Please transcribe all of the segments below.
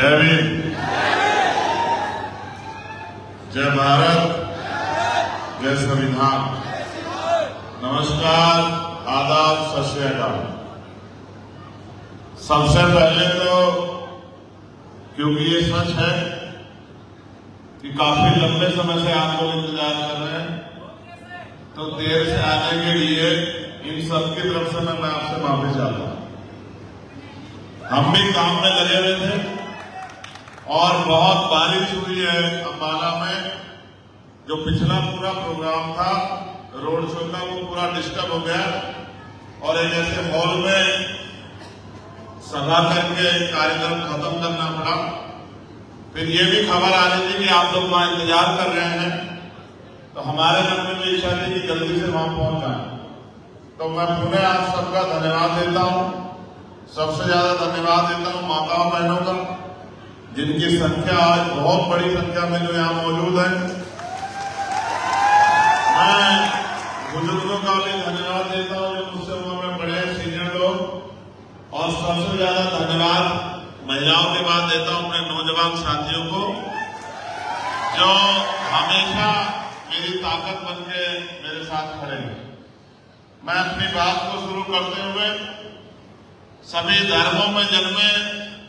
जय भीम, जय भारत, जय संविधान। नमस्कार, आदाब, सत श्री अकाल। सबसे पहले तो क्योंकि ये सच है कि काफी लंबे समय से आप लोग इंतजार कर रहे हैं, तो देर से आने के लिए इन सबकी तरफ से मैं आपसे माफी चाहता हूं। हम भी काम में लगे हुए थे और बहुत बारिश हुई है अंबाला में। जो पिछला पूरा प्रोग्राम था रोड शो का, वो पूरा डिस्टर्ब हो गया और एक ऐसे हॉल में सभा करके कार्यक्रम खत्म करना पड़ा। फिर ये भी खबर आ रही थी कि आप लोग वहां इंतजार कर रहे हैं, तो हमारे मन में भी इच्छा थी कि जल्दी से वहां पहुंच जाए। तो मैं पुनः आप सबका धन्यवाद देता हूं। सबसे ज्यादा धन्यवाद देता हूं माताओं बहनों का, जिनकी संख्या आज बहुत बड़ी संख्या में जो यहाँ मौजूद है। मैं बुजुर्गों का भी धन्यवाद देता हूँ जो मुझसे उम्र में बड़े सीनियर लोग, और सबसे ज्यादा धन्यवाद महिलाओं के बाद देता हूँ अपने नौजवान साथियों को, जो हमेशा मेरी ताकत बनके मेरे साथ खड़े हैं। मैं अपनी बात को शुरू करते हुए सभी धर्मों में जन्मे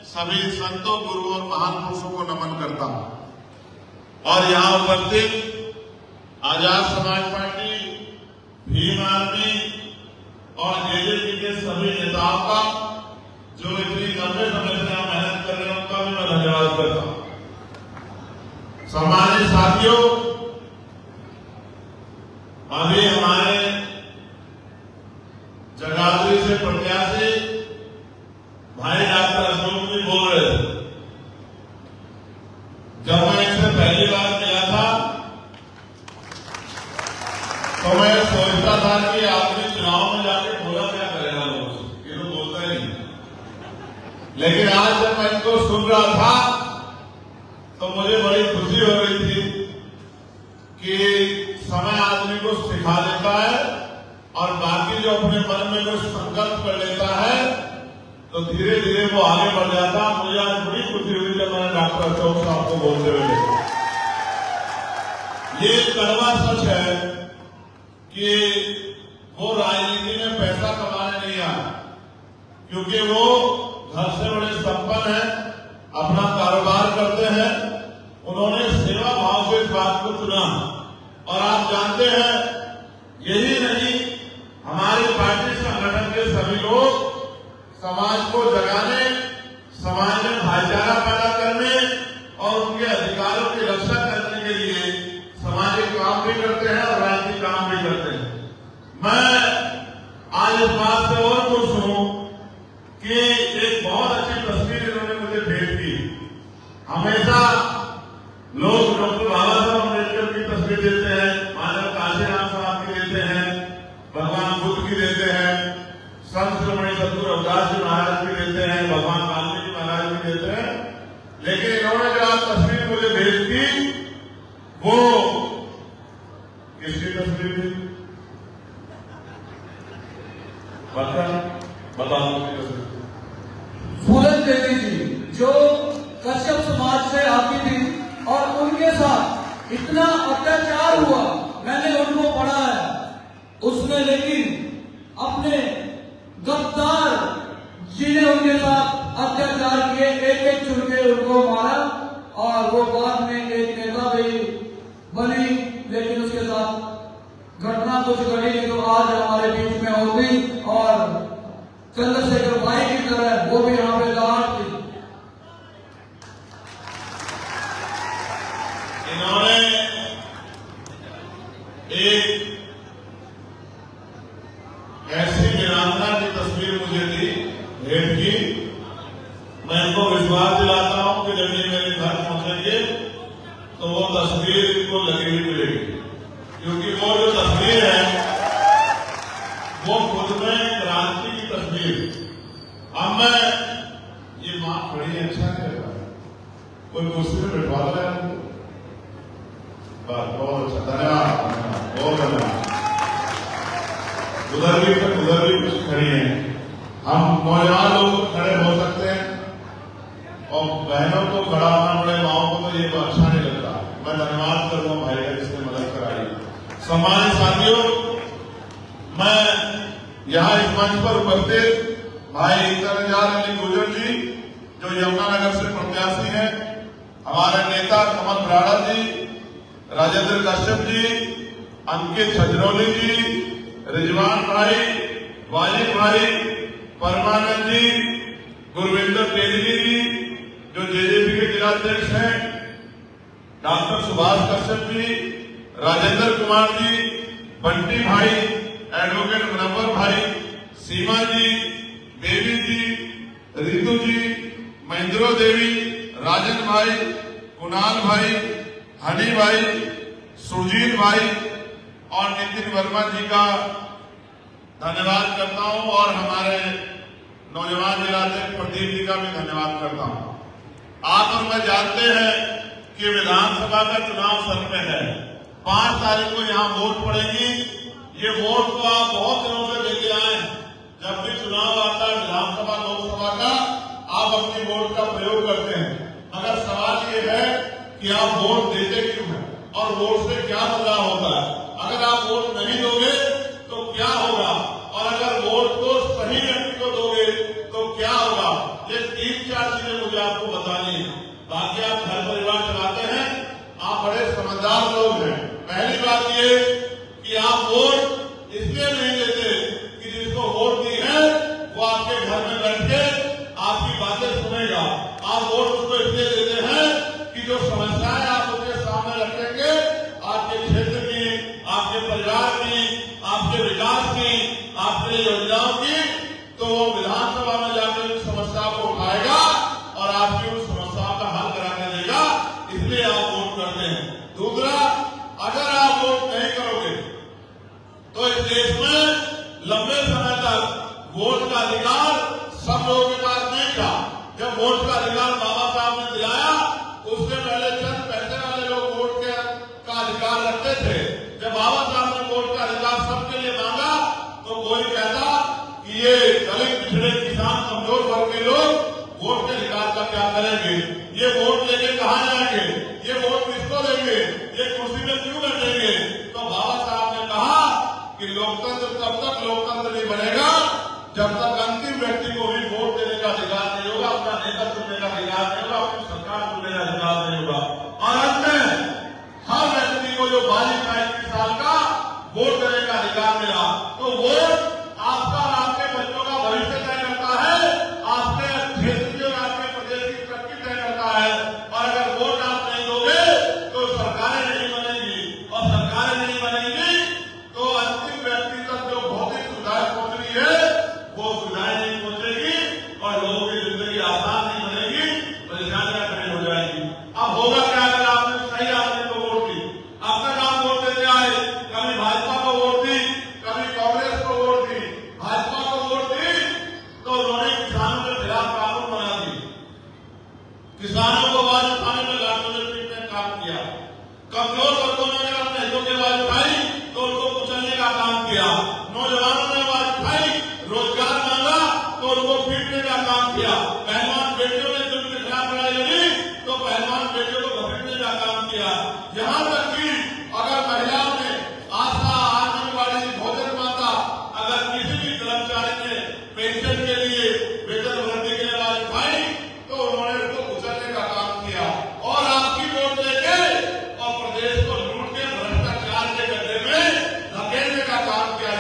सभी संतों, गुरुओं और महान पुरुषों को नमन करता हूं, और यहाँ उपस्थित आजाद समाज पार्टी, भीम आर्मी और जेजेपी के सभी नेताओं का, जो इतनी लंबे समय से यहाँ मेहनत कर रहे हैं, उनका भी मैं धन्यवाद करता हूं। सम्मानित साथियों, अभी हमारे जगाधरी से प्रत्याशी भाई डॉक्टर अशोक भी बोल रहे थे। जब मैं इनसे पहली बार मिला था तो मैं सोचता था कि आदमी चुनाव में जाके बोला क्या करेगा, लोग ये तो बोलता ही नहीं। लेकिन आज जब मैं इनको सुन रहा था तो मुझे बड़ी खुशी हो रही थी कि समय आदमी को सिखा देता है, और बाकी जो अपने मन में कुछ संकल्प कर लेता है तो धीरे धीरे वो आगे बढ़ जाता। मुझे आज बड़ी खुशी हुई जब मैंने डॉक्टर अशोक साहब को बोलते हुए देखा। ये कड़वा सच है कि वो राजनीति में पैसा कमाने नहीं आया, क्योंकि वो घर से बड़े संपन्न हैं, अपना कारोबार करते हैं। उन्होंने सेवा भाव से इस बात को चुना, और आप जानते हैं यही नहीं, हमारी पार्टी संगठन के सभी लोग समाज को जगाने, समाज में भाईचारा पैदा करने और उनके अधिकारों की रक्षा करने के लिए सामाजिक काम भी करते हैं और राजनीतिक काम भी करते हैं। मैं आज इस बात से और खुश हूं कि एक बहुत अच्छी तस्वीर इन्होंने मुझे भेज दी। हमेशा लोग डॉक्टर बाबा साहब अम्बेडकर की तस्वीर देते हैं, मानव काशीराम साहब की देते हैं, भगवान बुद्ध की देते हैं, संत श्रोमणी सद्गुरु रविदास जी महाराज की देते हैं, भगवान वाल्मीकि महाराज की देते हैं। लेकिन इन्होंने जो आज तस्वीर मुझे भेज दी, वो किसकी तस्वीर थी? बताओ। फूलन देवी जी, जो कश्यप समाज से आती थी, और उनके साथ इतना अत्याचार हुआ, मैंने उनको पढ़ा है उसमें, लेकिन अपने गद्दार जिन्हें उनके साथ अत्याचार किए, एक एक चुन के उनको मारा, और वो बाद में एक नेता भी बनी। लेकिन उसके साथ घटना कुछ घटी जो आज हमारे बीच में होगी, और चंद्रशेखर भाई की तरह वो भी यहाँ पे लाट थी। इन्होंने एक ऐसी वीरांगना की तस्वीर मुझे दी, भेंट की। मैं इनको विश्वास दिलाता हूं कि जब ये मेरे घर पहुंचेंगे तो वो तस्वीर इनको लगी हुई मिलेगी, क्योंकि वो जो तस्वीर है वो खुद में क्रांति की तस्वीर। अब मैं ये बात बड़ी अच्छा कर रहा है, कोई कुर्सी में बैठवा दो यार। बहुत अच्छा, धन्यवाद, बहुत धन्यवाद। उधर भी कुछ खड़ी है, हम नौजवान लोग खड़े हो सकते हैं और बहनों को खड़ा होना पड़े, माओ को तो ये अच्छा नहीं लगता। मैं धन्यवाद करूंगा भाई का जिसने मदद कराई। सम्मानित साथियों, मैं यहाँ इस मंच पर उपस्थित भाई इंतजार अली गुजर जी जो यमुनानगर से प्रत्याशी हैं, हमारे नेता कमल ब्राड़ा जी, राजेंद्र कश्यप जी, अंकित छजरौली जी, रिजवान भाई, वाजिद भाई, परमानंद जी, गुरविंदर तेलगी जी जो जेजेपी के जिलाध्यक्ष हैं, डॉक्टर सुभाष कश्यप जी, राजेंद्र कुमार जी, बंटी भाई, एडवोकेट मुनव्वर भाई, सीमा जी, बेबी जी, रितु जी, महेंद्रो देवी, राजन भाई, कुणाल भाई, हनी भाई, सुरजीत भाई और नितिन वर्मा जी का धन्यवाद करता हूं और हमारे नौजवान जिलाध्यक्ष प्रदीप जी का भी धन्यवाद करता हूं। आप और मैं जानते हैं कि विधानसभा का चुनाव सर में है। 5 तारीख को यहाँ वोट पड़ेगी। ये वोट को आप बहुत दिनों से लेके आए हैं। जब भी चुनाव आता है विधानसभा लोकसभा का, आप अपनी वोट का प्रयोग करते हैं। मगर सवाल ये है कि आप वोट देते क्यों हैं और वोट से क्या बदलाव होता है। अगर आप वोट नहीं दोगे तो क्या होगा और अगर वोट को सही व्यक्ति को दोगे तो क्या होगा। ये 3-4 चीजें मुझे आपको बतानी है। बाकी आप घर परिवार चलाते हैं, आप बड़े समझदार लोग हैं। पहली बात ये कि आप वोट इसलिए नहीं देते कि जिसको वोट दी है वो आपके घर में बैठ के आपकी बातें सुनेगा। आप वोट उसको इसलिए देते हैं कि जो समस्याएं आप उसके सामने रखेंगे, आपके क्षेत्र की, आपके परिवार की, आपके विकास की, आपके योजनाओं की, तो वो विधानसभा में जाकर उन समस्याओं को उठाएगा और आपकी उन समस्याओं का हल करा के देगा। इसलिए आप वोट करते हैं। दूसरा, अगर आप वोट नहीं करोगे तो इस देश में लंबे समय तक वोट का अधिकार सब लोगों के पास नहीं था। जब वोट का अधिकार बाबा साहब ने दिलाया, उससे पहले चंद पैसे वाले लोग वोट का अधिकार रखते थे। जब बाबा साहब ने वोट का अधिकार सबके लिए मांगा तो कोई कहता कि ये दलित, पिछड़े, किसान, कमजोर वर्ग के लोग वोट के अधिकार का क्या करेंगे, ये वोट लेके कहां जाएंगे, ये वोट किसको देंगे, ये कुर्सी में क्यों बैठेंगे। तो बाबा साहब ने कहा कि लोकतंत्र तब तक लोकतंत्र नहीं बनेगा जब तक अंतिम व्यक्ति को भी वोट देने का अधिकार नहीं होगा, अपना नेता चुनने का अधिकार नहीं होगा, अपनी सरकार चुनने का अधिकार नहीं होगा। और अंत में हर व्यक्ति को जो 22-23 साल का वोट देने का अधिकार मिला। तो वोट आपका और आपके बच्चों का भविष्य तय करता है, आपके क्षेत्र की और आपके प्रदेश की तरक्की तय करता है। और अगर वोट आप नहीं दोगे तो सरकारें नहीं बनेंगी और सरकारें नहीं बनेंगी तो अंतिम व्यक्ति तक जो भौतिक सुविधाएं पहुंचनी है वो सुविधाएं नहीं पहुंचेगी और लोगों की जिंदगी आसान नहीं बनेगी, परेशानियां खड़ी हो जाएगी। अब होगा क्या अगर आपने सही आदमी को वोट दी। अब तक आप वोट देते आए, कभी भाजपा को वोट दी, कभी कांग्रेस को वोट दी। भाजपा को वोट दी तो उन्होंने किसानों के खिलाफ कानून बना दी, किसानों को आवाज उठाने में लाठों से पीटने का काम किया। कमजोर वर्गों ने अगर अपने हितों की आवाज उठाई तो उनको कुचलने का काम किया। नौजवानों ने आवाज उठाई, रोजगार मांगा तो उनको पीटने का काम किया। पहलवान बेटियों ने जुल्म के खिलाफ लड़ाई लड़ी तो पहलवान बेटियों को घसीटने का काम किया। यहां तक कि अगर महिलाओं ने आशा, आंगनबाड़ी, भोजन माता, अगर किसी भी कर्मचारी ने पेंशन के लिए, वेतन वृद्धि के लिए आवाज उठाई तो उन्होंने उसको कुचलने का काम किया। और आपकी वोट लेके और प्रदेश को लूट के भ्रष्टाचार के गड्ढे में धकेलने का काम किया।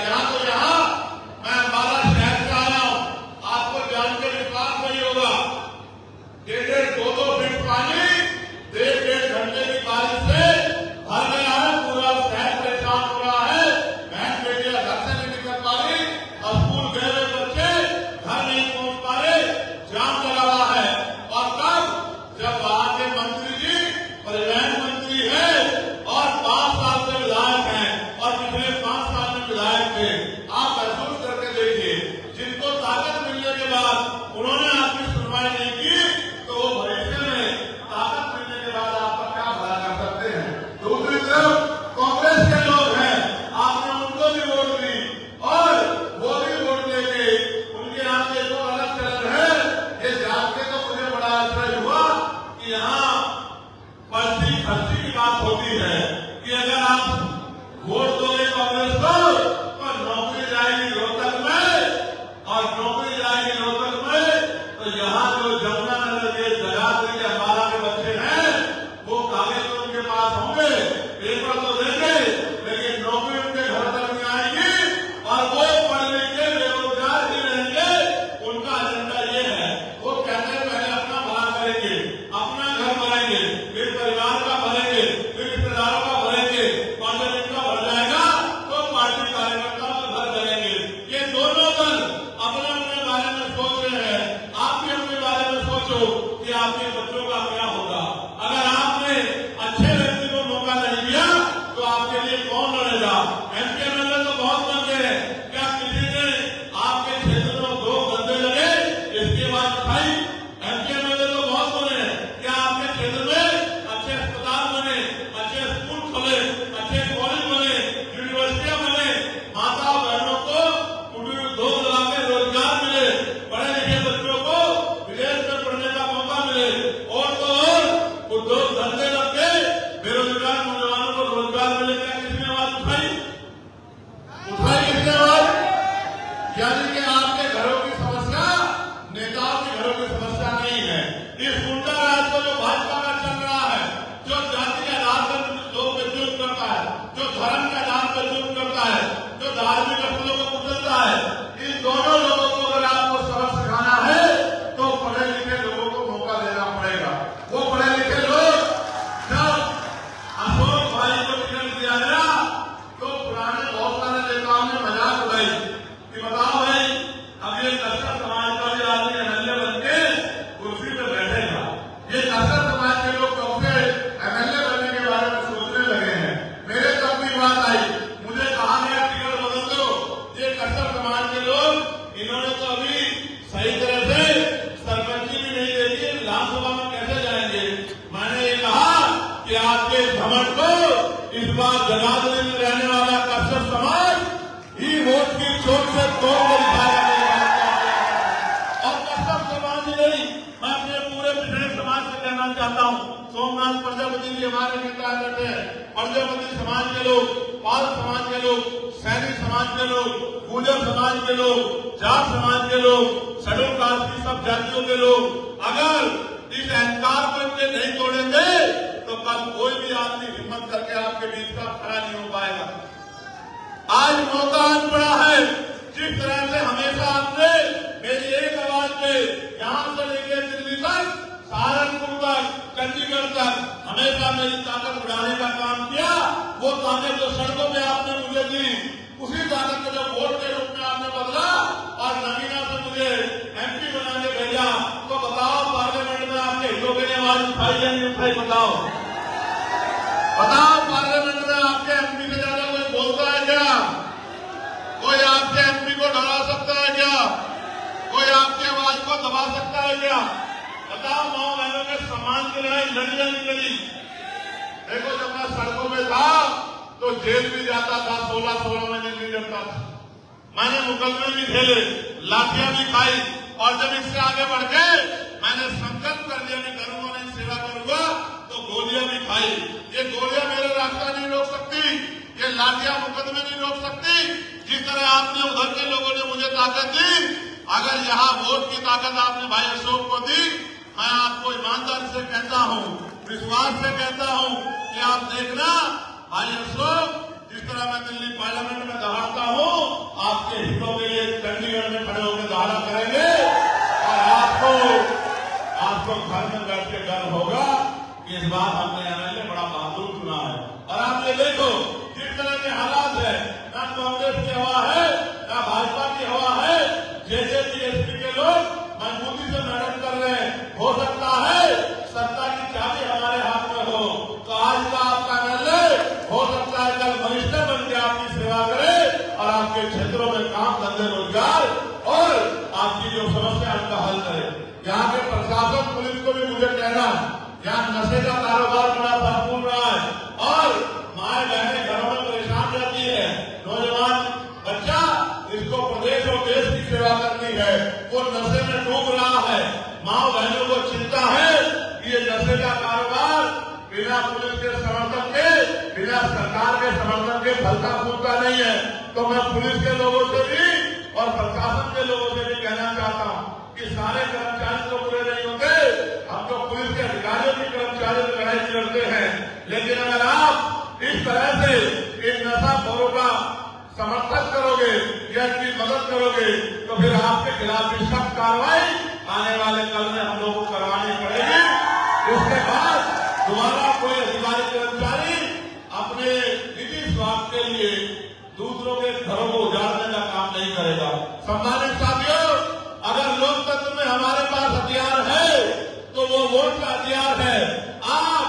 कार्यकर्ताओं के घर करेंगे। ये दोनों दल अपने अपने बारे में सोच रहे हैं। आप भी अपने बारे में सोचो कि आपके बच्चों का क्या होगा। अगर आपने अच्छे व्यक्ति को मौका नहीं दिया तो आपके लिए कौन लड़ेगा। एमपी एमएलए तो बहुत बन गए, क्या किसी ने आपके क्षेत्र में 2 गंदे लगे इसके बाद भाई एमपी एमएलए तो बहुत बने, क्या आपके क्षेत्र में अच्छे अस्पताल बने, अच्छे स्कूल खुले, अच्छे कॉलेज बने, यूनिवर्सिटियां बने, माता बहनों को कुटीर उद्योग लगाकर रोजगार मिले, पढ़े लिखे बच्चों को विदेश में पढ़ने का मौका मिले, और तो और उद्योग धंधे लग गए, बेरोजगार नौजवानों को रोजगार मिले। क्या किसने आवाज उठाई किसने आवाज? यानी कि आपके घरों की समस्या नेताओं के घरों की समस्या नहीं है। इस गुंडा राज को जो भाजपा का चल रहा है, जो जाति के आधार पर लोगों पे जुल्म करता है, जो धर्म के आधार पर जुल्म करता है, जो धार्मिक स्थलों को कुचलता है, इन दोनों लोगों को अगर आपको सबक सिखाना है तो पढ़े लिखे लोगों को मौका देना पड़ेगा। वो पढ़े लिखे लोग जब अशोक भाई को टिकट दिया गया तो पुराने बहुत सारे नेताओं ने मजाक उड़ाई कि बताओ भाई अब ये कस्टर समाज का भी आदमी एमएलए बन के कुर्सी पे बैठेगा। ये कस्टर समाज के लोग कब से एमएलए बनने के बारे में सोचने लगे हैं। मेरे तक भी बात आई, मुझे कहा गया टिकट बदल दो। ये कस्टर समाज के लोग इन्होंने तो अभी सही तरह से सरपंची भी नहीं देखी, विधानसभा में कैसे जाएंगे। मैंने ये कहा कि आपके घमंड को इस बार जगाधरी में रहने वाला कस्टर समाज ही वोट की चोट से तोड़ कर दिखाएगा। और कस्टर समाज ही नहीं, मैं अपने पूरे पिछड़े समाज से कहना चाहता हूँ। सोमनाथ प्रजापति जी हमारे नेता बैठे हैं, प्रजापति समाज के लोग, पाल समाज के लोग, सैनिक समाज के लोग, गुर्जर समाज के लोग, जाट समाज के लोग, शेड्यूल कास्ट की सब जातियों के लोग अगर इस अहंकार को इनके नहीं तोड़ेंगे तो कल कोई भी आदमी हिम्मत करके आपके बीच का खड़ा नहीं हो पाएगा। आज मौका आज पड़ा है। जिस तरह से हमेशा आपने मेरी एक आवाज पे यहां से लेकर दिल्ली तक, सहारनपुर तक, चंडीगढ़ तक हमेशा मेरी ताकत बढ़ाने का काम किया, वो ताकत जो सड़कों में आपने मुझे दी, उसी ताकत को जब वोट के रूप में आपने बदला और नगीना से मुझे एमपी बना के भेजा, तो बताओ पार्लियामेंट में आपके हितों के लिए आवाज उठाई या नहीं उठाई? बताओ पार्लियामेंट में आपके एमपी से ज्यादा कोई बोलता है क्या? कोई आपके एमपी को डरा सकता है क्या? कोई आपकी आवाज को दबा सकता है क्या? बताओ, माओ बहनों के सम्मान की लड़ाई लड़ी या नहीं लड़ी? देखो, जब मैं सड़कों में था तो जेल भी जाता था, 16 महीने नहीं जमता था। मैंने मुकदमे भी खेले, लाठियां भी खाई, और जब इससे आगे बढ़ के मैंने संकल्प कर लिया कि करूंगा नहीं, सेवा करूंगा, तो गोलियां भी खाई। ये गोलियां मेरा रास्ता नहीं रोक सकती, ये लाठियां मुकदमे नहीं रोक सकती। जिस तरह आपने उधर के लोगों ने मुझे ताकत दी, अगर यहाँ वोट की ताकत आपने भाई अशोक को दी, मैं आपको ईमानदारी से कहता हूँ, विश्वास से कहता हूँ कि आप देखना भाई अशोक, जिस तरह मैं दिल्ली पार्लियामेंट में दहाड़ता हूँ, आपके हितों के लिए चंडीगढ़ में खड़े होकर दहाड़ा करेंगे, और आपको घर में बैठ के गर्व होगा कि इस बार हमने एमएलए बड़ा बहादुर चुना है। और आप ये देखो, जिस तरह के हालात है, ना कांग्रेस की हवा है, ना भाजपा की हवा है, जेजेपी एसपी के लोग मजबूती से मेहनत कर रहे हैं। हो सकता है सत्ता की चाबी हमारे हाथ में हो, तो आज का आपका एमएलए हो सकता है कल वरिष्ठ बन के आपकी सेवा करे और आपके क्षेत्रों में काम, धंधे, रोजगार और आपकी जो समस्या है उनका हल करे। यहाँ के प्रशासन, पुलिस को भी मुझे कहना, यहाँ नशे का कारोबार बड़ा भरपूर रहा है और माए बहनें घरों में परेशान रहती है। नौजवान बच्चा, इसको प्रदेश और देश की सेवा करनी है, वो नशे में डूब रहा है। माँ बहनों को चिंता है कि ये नशे का कारोबार बिना पुलिस के समर्थन के, बिना सरकार के समर्थन के फलता फूलता नहीं है। तो मैं पुलिस के लोगों से भी और प्रशासन के लोगों से भी कहना चाहता हूँ कि सारे कर्मचारी तो पूरे नहीं होते, हम तो पुलिस के अधिकारियों की कर्मचारियों की लड़ाई लड़ते हैं। लेकिन अगर आप इस तरह से इन नशाखोरों का समर्थन करोगे या इनकी मदद करोगे, तो फिर आपके खिलाफ भी सख्त कार्रवाई आने वाले कल में हम लोगों को करवानी पड़ेगी। उसके बाद दोबारा कोई अधिकारी कर्मचारी अपने निजी स्वार्थ के लिए दूसरों के घरों सम्मानित साथियों, अगर लोकतंत्र में हमारे पास हथियार है तो वो वोट का हथियार है। आप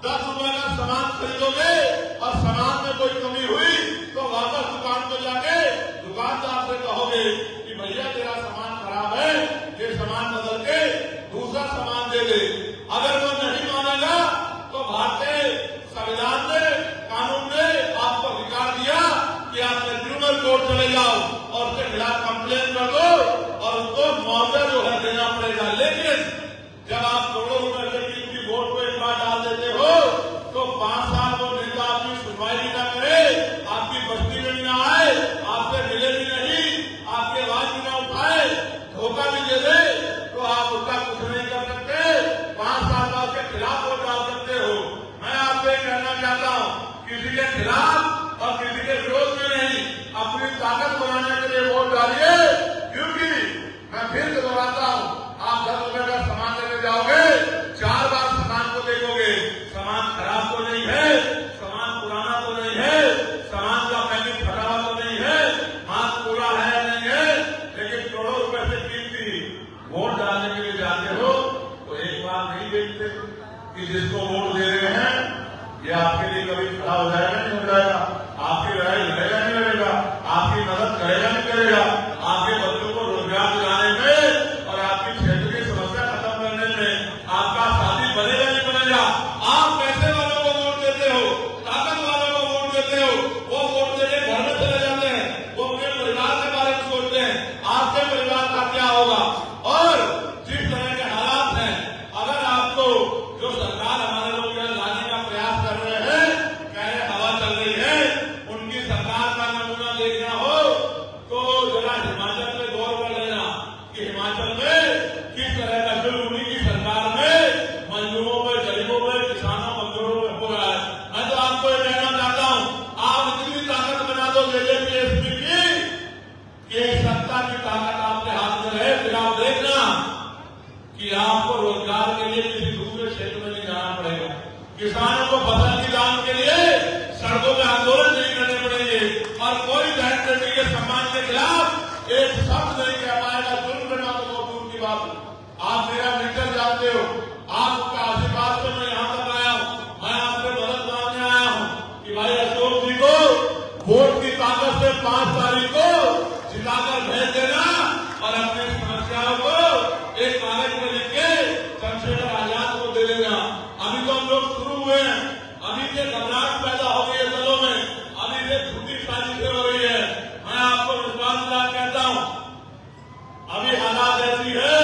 10 रुपए का सामान खरीदोगे और सामान में कोई कमी हुई तो वापस दुकान को जाके दुकानदार से कहोगे कि भैया तेरा सामान खराब है, ये सामान बदल के दूसरा सामान दे दे। अगर वो नहीं मानेगा तो भारतीय संविधान ने, कानून ने आपको अधिकार दिया कि आप कंज्यूमर कोर्ट चले जाओ और उसके खिलाफ कंप्लेन कर दो और उसको मुआवजा जो है देना पड़ेगा। लेकिन जब आप करोड़ों रुपए से कीमती वोट को एक बार डाल देते हो तो 5 साल वो नेता आपकी सुनवाई भी न करे, आपकी बस्ती में भी न आए, आपसे मिले भी नहीं, आपकी आवाज भी न उठाए, धोखा भी दे दे तो आप उसका कुछ नहीं कर सकते। 5 साल बाद के खिलाफ वोट डाल सकते हो। मैं आपसे कहना चाहता हूँ, किसी के खिलाफ और किसी के विरोध में नहीं, अपनी ताकत बनाने के लिए वोट डालिए। क्योंकि मैं फिर से दोहराता हूँ, आप 10 रुपए का सामान लेने जाओगे, 4 बार सामान को देखोगे, सामान खराब तो नहीं है, सामान पुराना तो नहीं है, सामान का पैकेट फटा हुआ तो नहीं है, माल पूरा है या नहीं है, लेकिन करोड़ों रुपए से कीमती वोट डालने के लिए जाते हो तो एक बार नहीं देखते कि जिसको वोट दे रहे हैं ये आपके लिए कभी खड़ा हो जाएगा नहीं हो जाएगा, आपकी लड़ाई लड़ेगा नहीं लड़ेगा, आपकी मदद करेगा नहीं करेगा, आपके बच्चों को रोजगार दिलाने में और आपकी क्षेत्र की समस्या खत्म करने में आपका साथी बनेगा नहीं बनेगा। आप पैसे वालों को वोट देते हो, ताकत वालों को वोट देते हो, वो वोट देके घर में चले जाते हैं, वो अपने परिवार के बारे में सोचते हैं आपके परिवार का क्या होगा। और जिस तरह के हालात हैं, अगर आपको जो सरकार हमारे लोग यहाँ लाने का प्रयास कर रहे हैं, कह रहे हवा चल रही है, उनकी सरकार का नमूना देखना हो तो जरा हिमाचल में गौर कर लेना कि हिमाचल में किस तरह का जुल्म उन्हीं की सरकार में मजदूरों पर, गरीबों पर, किसानों, मजदूरों पर हो रहा है। मैं तो आपको ये कहना चाहता हूँ, आप इतनी ताकत बना दो बीजेपी एसपी की कि सत्ता की ताकत आपके हाथ में रहे, फिर आप देखना कि आपको रोजगार के लिए किसी दूसरे क्षेत्र में नहीं जाना पड़ेगा, किसानों को फसल की दाम के लिए सड़कों में आंदोलन नहीं करने पड़ेंगे और कोई बहन बेटी के सम्मान के खिलाफ एक शब्द नहीं कह पाएगा। जुल्म करना तो बहुत दूर की बात है। आप मेरा मित्र जानते हो, आपका आशीर्वाद से मैं यहाँ तक आया हूँ, मैं आपसे मदद मांगने आया हूँ कि भाई अशोक जी को वोट की ताकत से 5 तारीख को जिताकर भेज देना और अपनी समस्याओं को एक कागज में लिख के चंद्रशेखर आजाद को दे देना। अभी तो हम लोग शुरू हुए हैं, अभी से घबराहट पैदा हो गई है दलों में, अभी से झूठी साजिशें हो रही है। मैं आपको विश्वास दिला कहता हूँ, अभी हालात ऐसी है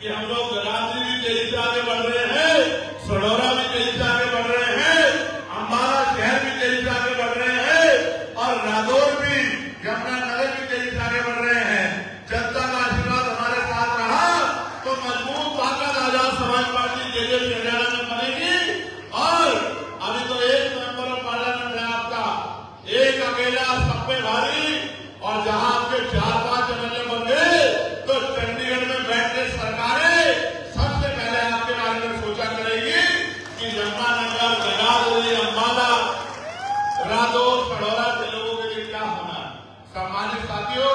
कि हम लोग जगाधरी भी तेजी से आगे बढ़ रहे हैं, सडौरा भी तेजी से आगे बढ़ रहे हैं, अम्बाला शहर भी तेजी से आगे बढ़ रहे हैं और रादौर भी, यमुनानगर भी तेजी से आगे बढ़ रहे हैं। जनता का आशीर्वाद हमारे साथ रहा तो मजबूत ताकत आजाद समाज पार्टी जेजेपी हरियाणा में बनेगी। और अभी तो 1 मेंबर ऑफ पार्लियामेंट है आपका, एक अकेला सब पे भारी, और जहां आपके 4-5 एमएलए बन गए तो चंडीगढ़ में बैठ के सरकारें सबसे पहले आपके बारे में सोचा करेगी कि यमुनानगर, जगाधरी, अम्बाला, रादौर, सडौरा के लोगों के लिए क्या होना है। सम्मानित साथियों,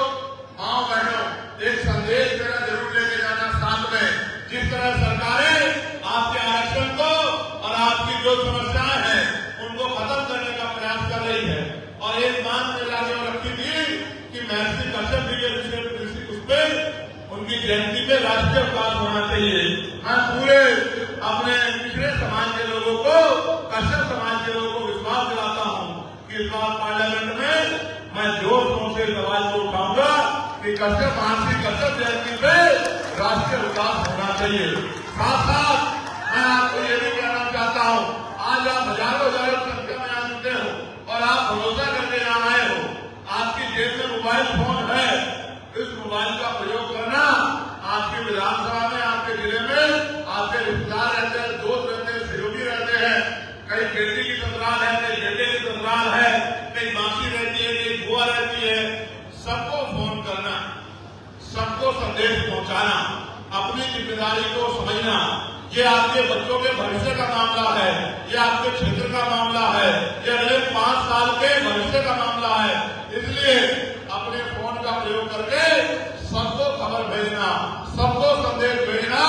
माओ बहनों, एक संदेश मेरा जरूर लेके जाना साथ में। जिस तरह सरकारें आपके आरक्षण को और आपकी जो समस्याएं हैं उनको खत्म करने का प्रयास कर रही है, और एक मांग मेरे आगे रखी थी कि महर्षि कश्यप जी के उस पर उनकी जयंती पे राष्ट्रीय अवकाश होना चाहिए। मैं पूरे अपने पिछड़े समाज के लोगों को, कश्यप समाज के लोगों को विश्वास दिलाता हूँ कि इस बार पार्लियामेंट में मैं जोर शोर से आवाज को उठाऊंगा कि कश्यप, महर्षि कश्यप जयंती पे राष्ट्रीय विकास होना चाहिए। साथ साथ मैं आपको ये भी कहना चाहता हूँ, आज आप हजारों संख्या में यहाँ जुटे हो और आप भरोसा करके यहाँ आए हो, आपकी जेब में मोबाइल फोन है, इस मोबाइल का प्रयोग करना। आपकी विधानसभा में, आपके जिले में आपके रिश्तेदार रहते हैं, दोस्त रहते हैं, सहयोगी रहते हैं, कई बेटी की ससुराल है, कई बेटे की ससुराल है, कई मासी रहती है, कई बुआ रहती है, सबको फोन करना, सबको संदेश पहुंचाना, अपनी जिम्मेदारी को समझना। ये आपके बच्चों के भविष्य का मामला है, ये आपके क्षेत्र का मामला है, ये अगले 5 साल के भविष्य का मामला है। इसलिए अपने फोन का प्रयोग करके खबर भेजना, सबको संदेश भेजना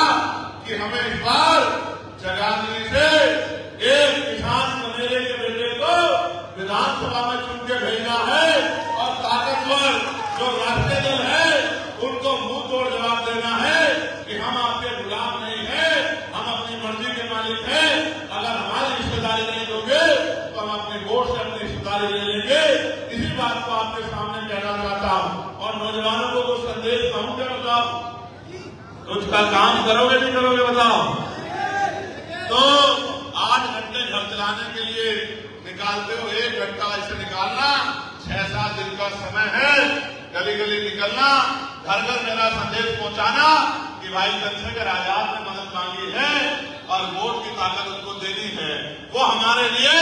कि हमें इस बार जगाधरी से एक किसान कनेरे के बेटे को विधानसभा में चुन के भेजना है और ताकतवर जो राष्ट्रीय दल है उनको मुंह तोड़ जवाब देना है कि हम आपके गुलाम नहीं है, हम अपनी मर्जी के मालिक हैं। अगर हमारी हिस्सेदारी नहीं दोगे तो हम अपने वोट से अपनी हिस्सेदारी ले लेंगे। इसी बात को आपके सामने कहना चाहता हूं और नौजवानों को तो संदेश कहूंगा, बताओ कुछ का काम करोगे नहीं करोगे बताओ। तो 8 घंटे घर चलाने के लिए निकालते हो, 1 घंटा ऐसे निकालना, 6-7 दिन का समय है, गली गली निकलना, घर घर मेरा संदेश पहुंचाना कि भाई चंद्रशेखर आजाद ने मदद मांगी है और वोट की ताकत उनको देनी है। वो हमारे लिए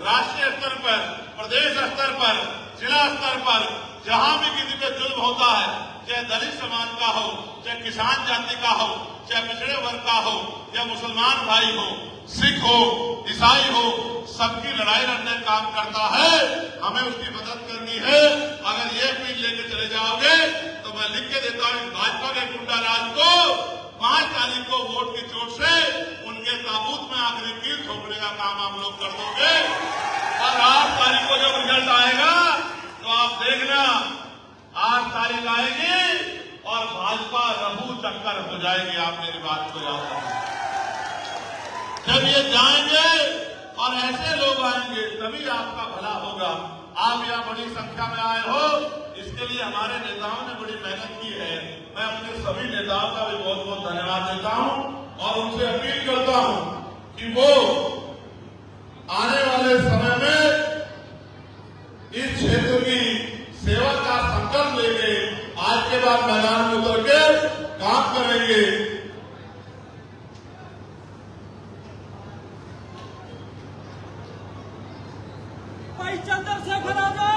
राष्ट्रीय स्तर पर, प्रदेश स्तर पर, जिला स्तर पर जहां भी किसी पे जुल्म होता है, चाहे दलित समाज का हो, चाहे किसान जाति का हो, चाहे पिछड़े वर्ग का हो, या मुसलमान भाई हो, सिख हो, ईसाई हो, सबकी लड़ाई लड़ने का काम करता है। हमें उसकी मदद करनी है। अगर ये पील लेके चले जाओगे तो मैं लिख के देता हूं भाजपा के गुंडा राज को 5 तारीख को वोट की चोट से उनके ताबूत में आखिरी कील ठोकने का काम आप लोग कर दोगे। और 8 तारीख को जब रिजल्ट आएगा तो आप देखना, 8 तारीख आएगी और भाजपा रफू चक्कर हो जाएगी। आप मेरी बात को याद रखना। जब ये जाएंगे और ऐसे लोग आएंगे तभी आपका भला होगा। आप यहाँ बड़ी संख्या में आए हो, इसके लिए हमारे नेताओं ने बड़ी मेहनत की है। मैं अपने सभी नेताओं का भी बहुत बहुत धन्यवाद देता हूँ और उनसे अपील करता हूँ कि वो आने वाले समय में इस क्षेत्र की सेवा का संकल्प लेके आज के बाद मैदान में उतर के काम करेंगे। भाई चंद्रशेखर आजाद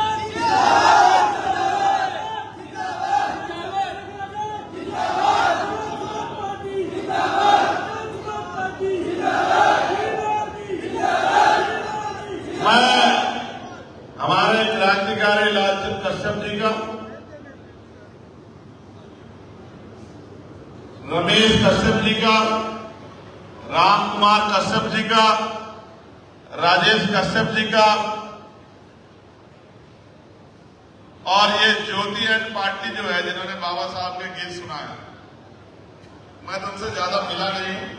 मैं हमारे क्रांतिकारी लालचंद कश्यप जी का, रमेश कश्यप जी का, राम कुमार कश्यप जी का, राजेश कश्यप जी का और ये ज्योति एंड पार्टी जो है जिन्होंने बाबा साहब के गीत सुनाए। मैं तुमसे ज्यादा मिला नहीं हूं,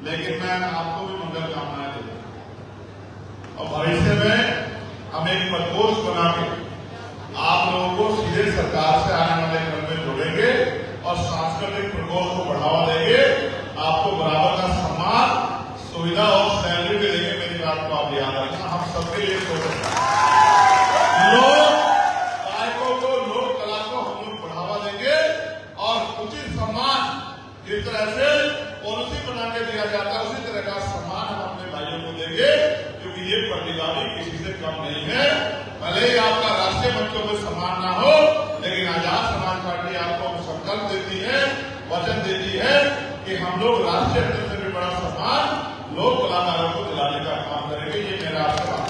लेकिन मैं आपको भी मंगल कामनाएं देता हूं और भविष्य में हम एक प्रकोष्ठ बना के आप लोगों को सीधे सरकार से आने वाले क्रम में जोड़ेंगे और सांस्कृतिक प्रकोष्ठ को बढ़ावा देंगे। आपको बराबर का सम्मान, सुविधा और सैलरी भी देंगे। मेरी बात को आप याद रखना। हम सबके लिए लोग गायकों को, लोक कला को हम लोग बढ़ावा देंगे और उचित सम्मान जिस तरह से पॉलिसी बना के दिया जाता है उसी तरह का सम्मान हम अपने भाइयों को देंगे, क्योंकि ये प्रतिभागी किसी से कम नहीं है। भले ही आपका राष्ट्रीय मंचों में सम्मान ना हो, लेकिन आजाद समाज पार्टी आपको संकल्प देती है, वचन देती है कि हम लोग राष्ट्रीय स्तर से भी बड़ा सम्मान लोक कलाकारों को दिलाने का काम करेंगे। ये मेरा आशीर्वाद।